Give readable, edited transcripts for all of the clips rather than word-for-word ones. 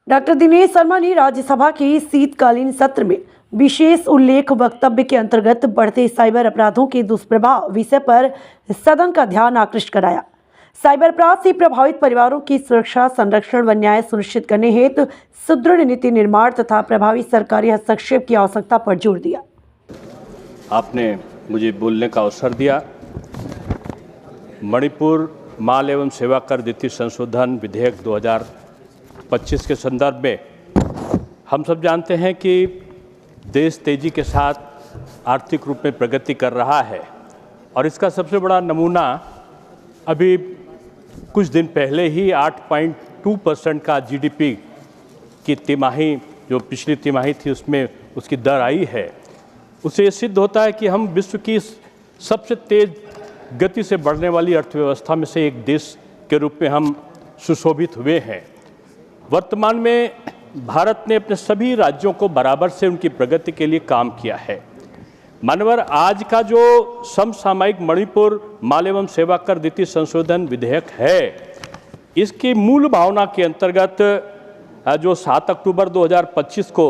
Doctor Dinesh Sharma ने राज्यसभा के शीतकालीन सत्र में विशेष उल्लेख वक्तव्य के अंतर्गत बढ़ते साइबर अपराधों के दुष्प्रभाव विषय पर सदन का ध्यान आकृष्ट कराया। साइबर अपराध से प्रभावित परिवारों की सुरक्षा, संरक्षण व न्याय सुनिश्चित करने हेतु सुदृढ़ नीति निर्माण तथा प्रभावी सरकारी हस्तक्षेप की आवश्यकता पर जोर दिया। आपने मुझे बोलने का अवसर दिया। मणिपुर माल एवं सेवा कर नीति संशोधन विधेयक 2025 के संदर्भ में हम सब जानते हैं कि देश तेजी के साथ आर्थिक रूप में प्रगति कर रहा है और इसका सबसे बड़ा नमूना अभी कुछ दिन पहले ही 8.2% का जीडीपी की तिमाही, जो पिछली तिमाही थी, उसमें उसकी दर आई है। उससे ये सिद्ध होता है कि हम विश्व की सबसे तेज गति से बढ़ने वाली अर्थव्यवस्था में से एक देश के रूप में हम सुशोभित हुए हैं। वर्तमान में भारत ने अपने सभी राज्यों को बराबर से उनकी प्रगति के लिए काम किया है। मानवर आज का जो समसामयिक मणिपुर माल एवं सेवा कर नीति संशोधन विधेयक है, इसकी मूल भावना के अंतर्गत जो 7 अक्टूबर 2025 को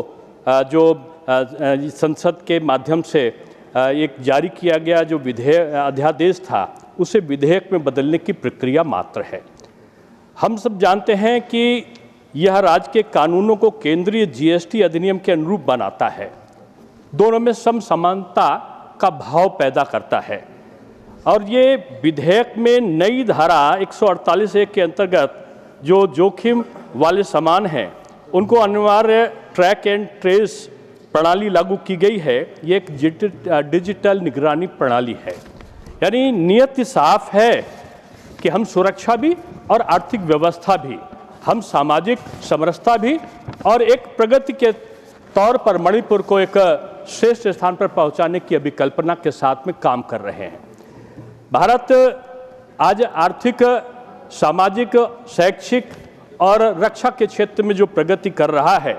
जो संसद के माध्यम से एक जारी किया गया जो अध्यादेश था, उसे विधेयक में बदलने की प्रक्रिया मात्र है। हम सब जानते हैं कि यह राज्य के कानूनों को केंद्रीय जीएसटी अधिनियम के अनुरूप बनाता है, दोनों में समसमानता का भाव पैदा करता है और ये विधेयक में नई धारा 148(1) के अंतर्गत जो जोखिम वाले सामान हैं उनको अनिवार्य ट्रैक एंड ट्रेस प्रणाली लागू की गई है। ये एक डिजिटल निगरानी प्रणाली है। यानी नियत साफ है कि हम सुरक्षा भी और आर्थिक व्यवस्था भी, हम सामाजिक समरसता भी और एक प्रगति के तौर पर मणिपुर को एक श्रेष्ठ स्थान पर पहुंचाने की अभिकल्पना के साथ में काम कर रहे हैं। भारत आज आर्थिक, सामाजिक, शैक्षिक और रक्षा के क्षेत्र में जो प्रगति कर रहा है,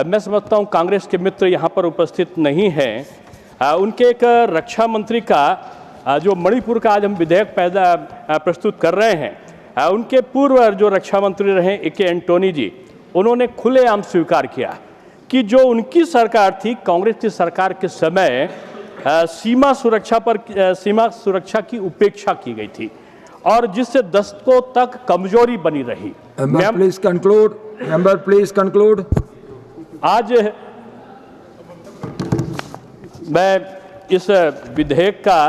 मैं समझता हूं कांग्रेस के मित्र यहाँ पर उपस्थित नहीं हैं। उनके एक रक्षा मंत्री का जो मणिपुर का आज हम विधेयक प्रस्तुत कर रहे हैं, उनके पूर्व जो रक्षा मंत्री रहे ए.के. एंटोनी जी, उन्होंने खुलेआम स्वीकार किया कि जो उनकी सरकार थी, कांग्रेस की सरकार के समय सीमा सुरक्षा की उपेक्षा की गई थी और जिससे दशकों तक कमजोरी बनी रही। Member, please conclude. आज मैं इस विधेयक का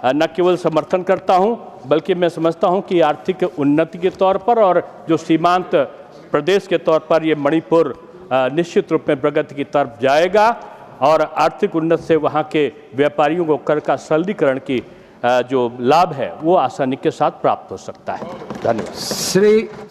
न केवल समर्थन करता हूं, बल्कि मैं समझता हूं कि आर्थिक उन्नति के तौर पर और जो सीमांत प्रदेश के तौर पर ये मणिपुर निश्चित रूप में प्रगति की तरफ जाएगा और आर्थिक उन्नति से वहां के व्यापारियों को कर का सरलीकरण की जो लाभ है वो आसानी के साथ प्राप्त हो सकता है। धन्यवाद।